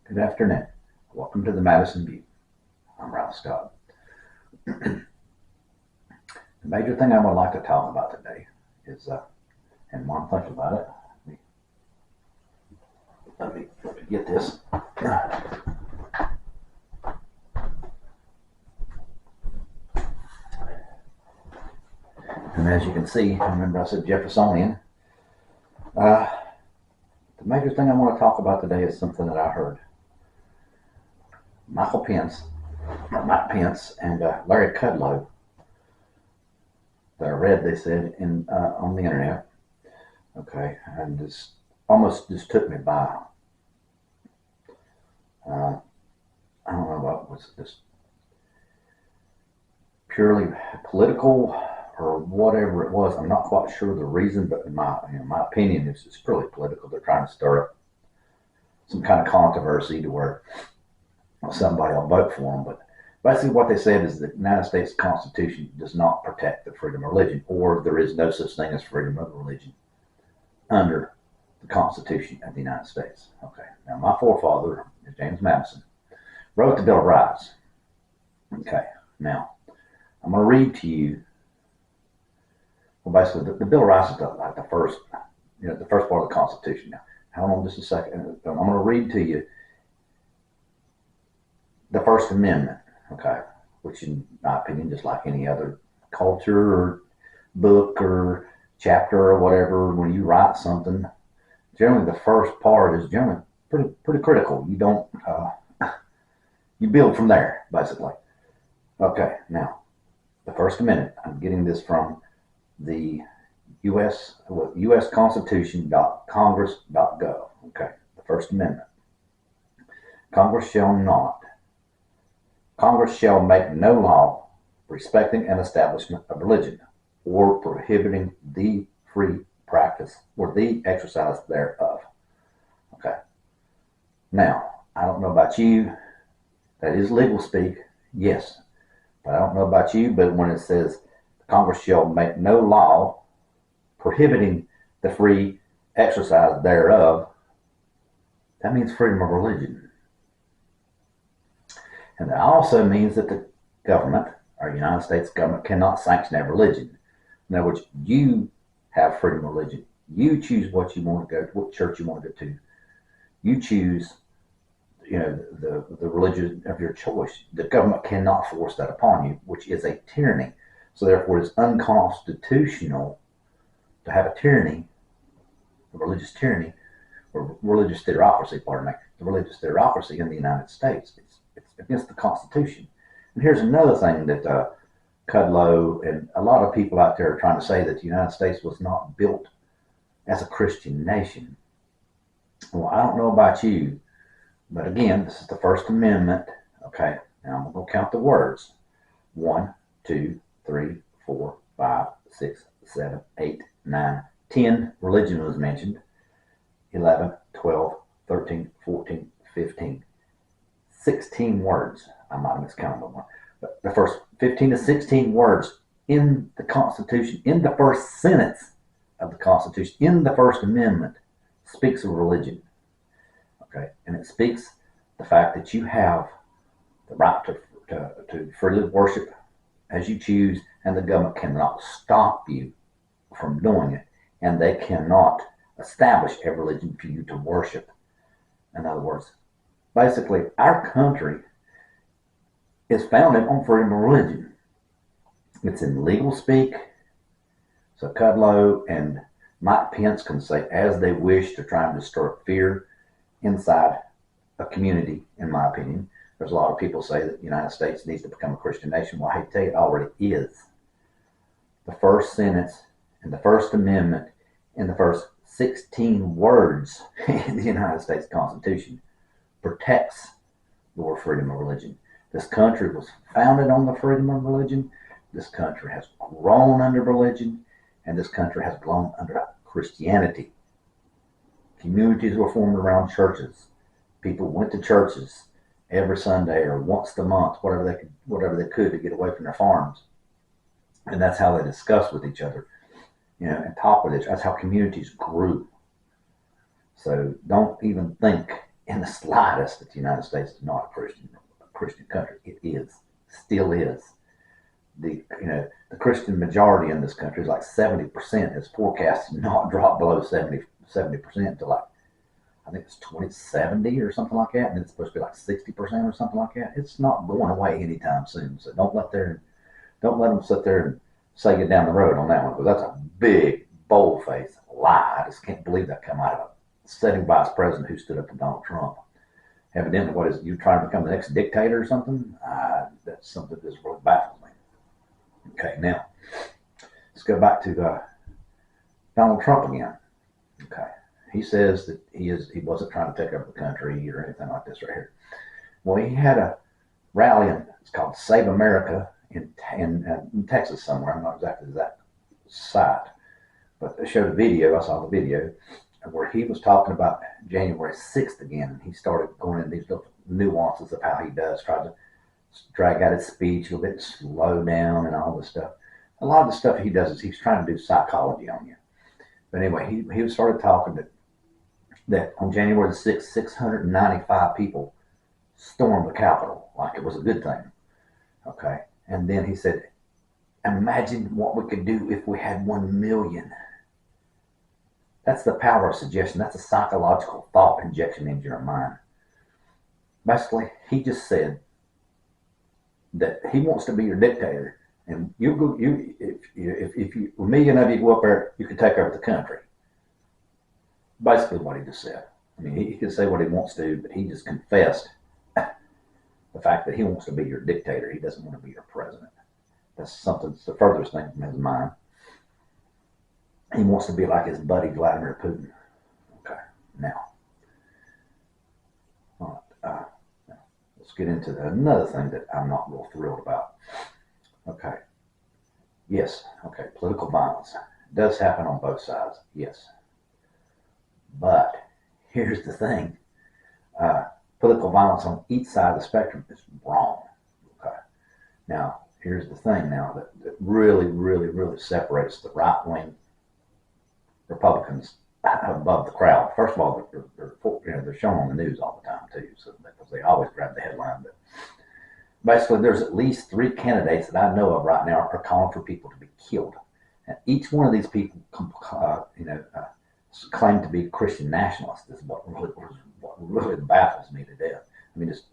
Good afternoon. Welcome to the Madison View. I'm Ralph Scott. The major thing I would like to talk about today is, and one thing about it, let me get this. And as you can see, remember I said Jeffersonian. The major thing I want to talk about today is something that I heard. Mike Pence and Larry Kudlow, that I read, they said, on the internet. Okay, and this almost just took me by. I don't know what was this purely political or whatever it was. I'm not quite sure the reason, but in my opinion, it's purely political. They're trying to stir up some kind of controversy to where somebody will vote for them. But basically what they said is that the United States Constitution does not protect the freedom of religion, or there is no such thing as freedom of religion under the Constitution of the United States. Okay, now my forefather, James Madison, wrote the Bill of Rights. Okay, now I'm going to read to you. Well, basically, the Bill of Rights is the first, the first part of the Constitution. Now, hold on just a second. I'm going to read to you the First Amendment. Okay, which, in my opinion, just like any other culture or book or chapter or whatever, when you write something, generally the first part is generally pretty critical. You don't you build from there, basically. Okay, now the First Amendment. I'm getting this from the U.S. Constitution.congress.gov. Okay, the First Amendment. Congress shall make no law respecting an establishment of religion, or prohibiting the free practice or the exercise thereof. Okay. Now, I don't know about you. That is legal speak, yes. But I don't know about you, but when it says Congress shall make no law prohibiting the free exercise thereof, that means freedom of religion. And that also means that the government, our United States government, cannot sanction a religion. In other words, you have freedom of religion. You choose what you want to go to, what church you want to go to. You choose, the religion of your choice. The government cannot force that upon you, which is a tyranny. So therefore, it's unconstitutional to have a tyranny, a religious tyranny, or religious theocracy, the religious theocracy in the United States. It's against the Constitution. And here's another thing that Kudlow and a lot of people out there are trying to say, that the United States was not built as a Christian nation. Well, I don't know about you, but again, this is the First Amendment. Okay, now I'm going to count the words. 1, 2, 3, 4, 5, 6, 7, 8, 9, 10. Religion was mentioned. 11, 12, 13, 14, 15. 16 words. I might have miscounted one. But the first 15 to 16 words in the Constitution, in the first sentence of the Constitution, in the First Amendment, speaks of religion. Okay, and it speaks the fact that you have the right to freely worship as you choose, and the government cannot stop you from doing it, and they cannot establish a religion for you to worship. In other words, basically, our country is founded on freedom of religion. It's in legal speak. So Kudlow and Mike Pence can say as they wish to try and stir fear inside a community, in my opinion. There's a lot of people say that the United States needs to become a Christian nation. Well, I hate to tell you, it already is. The first sentence in the First Amendment, in the first 16 words in the United States Constitution, protects your freedom of religion. This country was founded on the freedom of religion. This country has grown under religion, and this country has grown under Christianity. Communities were formed around churches. People went to churches every Sunday or once a month, whatever they could to get away from their farms. And that's how they discussed with each other, and talked with each other. That's how communities grew. So don't even think in the slightest that the United States is not a Christian country. It is, still is. The Christian majority in this country is like 70%. Is forecast to not drop below 70% to like, I think it's 2070 or something like that, and it's supposed to be like 60% or something like that. It's not going away anytime soon. So don't let them sit there and say you down the road on that one, because that's a big, bold-faced lie. I just can't believe that come out of a sitting vice president who stood up to Donald Trump. Evidently, what is, you trying to become the next dictator or something? That's something that really baffles me. Okay, now let's go back to Donald Trump again. Okay, he says that he wasn't trying to take over the country or anything like this right here. Well, he had a rally, it's called Save America in Texas somewhere. I'm not exactly that site, but they showed a video. I saw the video where he was talking about January 6th again, and he started going into these little nuances of how he does, try to drag out his speech a little bit, slow down, and all this stuff. A lot of the stuff he does is he's trying to do psychology on you. But anyway, he started talking that on January the 6th, 695 people stormed the Capitol like it was a good thing. Okay, and then he said, imagine what we could do if we had 1 million. That's the power of suggestion. That's a psychological thought injection into your mind. Basically, he just said that he wants to be your dictator, and if 1 million of you go up there, you can take over the country. Basically, what he just said. I mean, he can say what he wants to, but he just confessed the fact that he wants to be your dictator. He doesn't want to be your president. That's something that's the furthest thing from his mind. He wants to be like his buddy Vladimir Putin. Okay, now, let's get into another thing that I'm not real thrilled about. Okay, yes, okay, political violence does happen on both sides, yes. But here's the thing. Political violence on each side of the spectrum is wrong. Okay, now, here's the thing now that really, really, really separates the right-wing Republicans above the crowd. First of all, they're shown on the news all the time too, so because they always grab the headline. But basically, there's at least 3 candidates that I know of right now are calling for people to be killed, and each one of these people, claim to be Christian nationalists. Is what really baffles me to death. I mean, just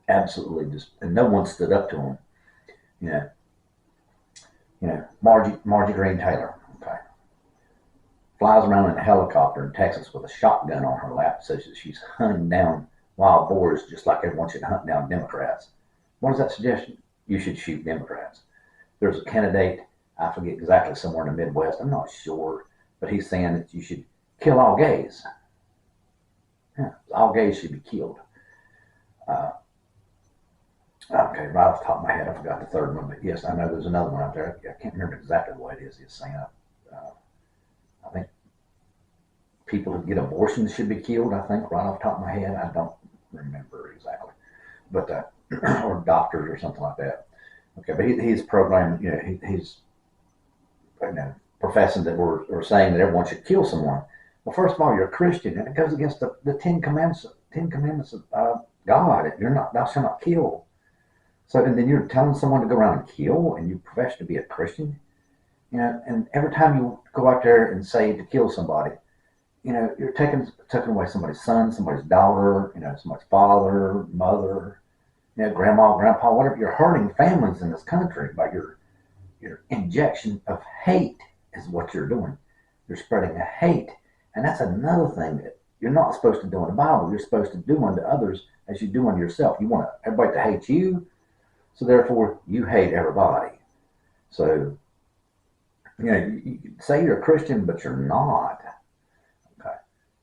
absolutely and no one stood up to them. Margie Green Taylor. Okay. Flies around in a helicopter in Texas with a shotgun on her lap, says that she's hunting down wild boars just like everyone should hunt down Democrats. What is that suggestion? You should shoot Democrats. There's a candidate, I forget exactly, somewhere in the Midwest, I'm not sure, but he's saying that you should kill all gays. Yeah, all gays should be killed. Okay, right off the top of my head, I forgot the third one, but yes, I know there's another one out there. I can't remember exactly what it is. He's saying, I think people who get abortions should be killed, I think, right off the top of my head. I don't remember exactly. But, or doctors or something like that. Okay, but he's programming, he's professing that we're saying that everyone should kill someone. Well, first of all, you're a Christian, and it goes against the Ten Commandments of God. Thou shalt not kill. So, and then you're telling someone to go around and kill, and you profess to be a Christian. And every time you go out there and say to kill somebody, you're taking away somebody's son, somebody's daughter, somebody's father, mother, grandma, grandpa, whatever. You're hurting families in this country by your injection of hate is what you're doing. You're spreading a hate. And that's another thing that you're not supposed to do in the Bible. You're supposed to do unto others as you do unto yourself. You want everybody to hate you, so therefore you hate everybody. So, you say you're a Christian, but you're not. Okay.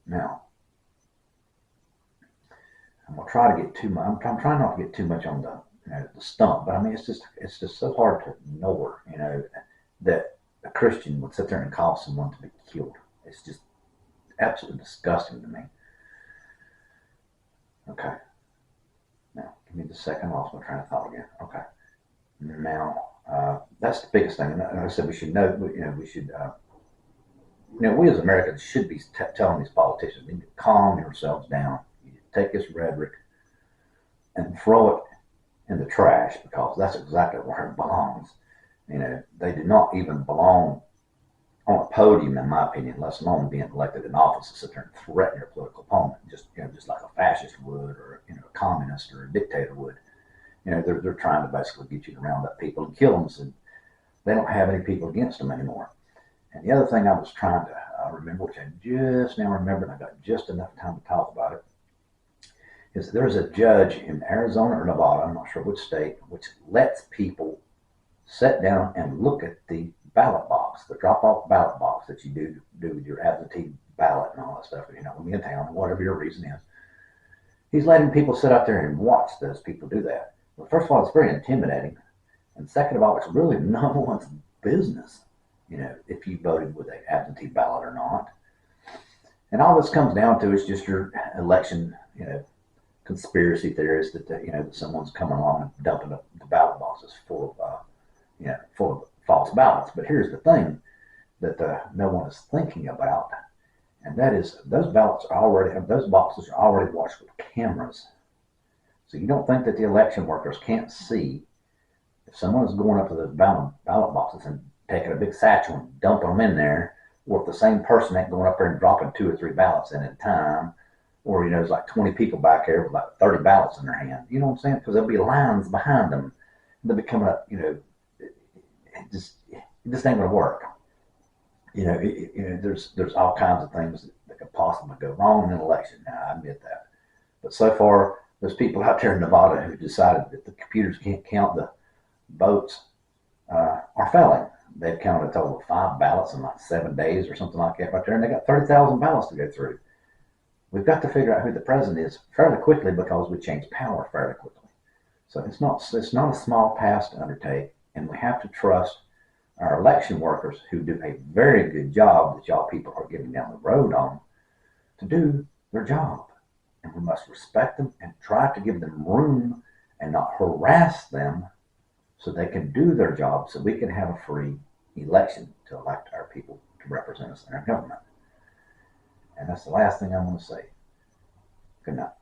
Now, I'm gonna try to get too much. I'm trying not to get too much on the stump, but I mean, it's just so hard to ignore, that a Christian would sit there and call someone to be killed. It's just absolutely disgusting to me. Okay. Now, give me the second. I lost my train of thought again. Okay. Now, that's the biggest thing. And I said we should know. We should. We as Americans should be telling these politicians, you need to calm yourselves down. take this rhetoric and throw it in the trash, because that's exactly where it belongs. They do not even belong on a podium, in my opinion, let alone being elected in office to sit there and threaten your political opponent, just like a fascist would, or a communist or a dictator would. They're trying to basically get you to round up people and kill them, so they don't have any people against them anymore. And the other thing I was trying to remember, which I just now remembered, and I got just enough time to talk about it, is there's a judge in Arizona or Nevada, I'm not sure which state, which lets people sit down and look at the ballot box, the drop-off ballot box that you do with your absentee ballot and all that stuff, when you're in town, whatever your reason is. He's letting people sit out there and watch those people do that. Well, first of all, it's very intimidating. And second of all, it's really no one's business, if you voted with an absentee ballot or not. And all this comes down to is just your election, conspiracy theories that someone's coming along and dumping the ballot boxes full of false ballots. But here's the thing that no one is thinking about, and that is those boxes are already watched with cameras. So you don't think that the election workers can't see if someone is going up to those ballot boxes and taking a big satchel and dumping them in there, or if the same person ain't going up there and dropping 2 or 3 ballots in at a time, or there's like 20 people back there with like 30 ballots in their hand. You know what I'm saying? Because there'll be lines behind them. They'll be coming up. It just ain't gonna work. There's all kinds of things that could possibly go wrong in an election. Now, I admit that, but so far, there's people out there in Nevada who decided that the computers can't count the votes are failing. They've counted a total of 5 ballots in like 7 days or something like that right there, and they got 30,000 ballots to go through. We've got to figure out who the president is fairly quickly, because we change power fairly quickly. So it's not a small task to undertake, and we have to trust our election workers, who do a very good job that y'all people are getting down the road on, to do their job. And we must respect them and try to give them room and not harass them, so they can do their job, so we can have a free election to elect our people to represent us in our government. And that's the last thing I want to say. Good night.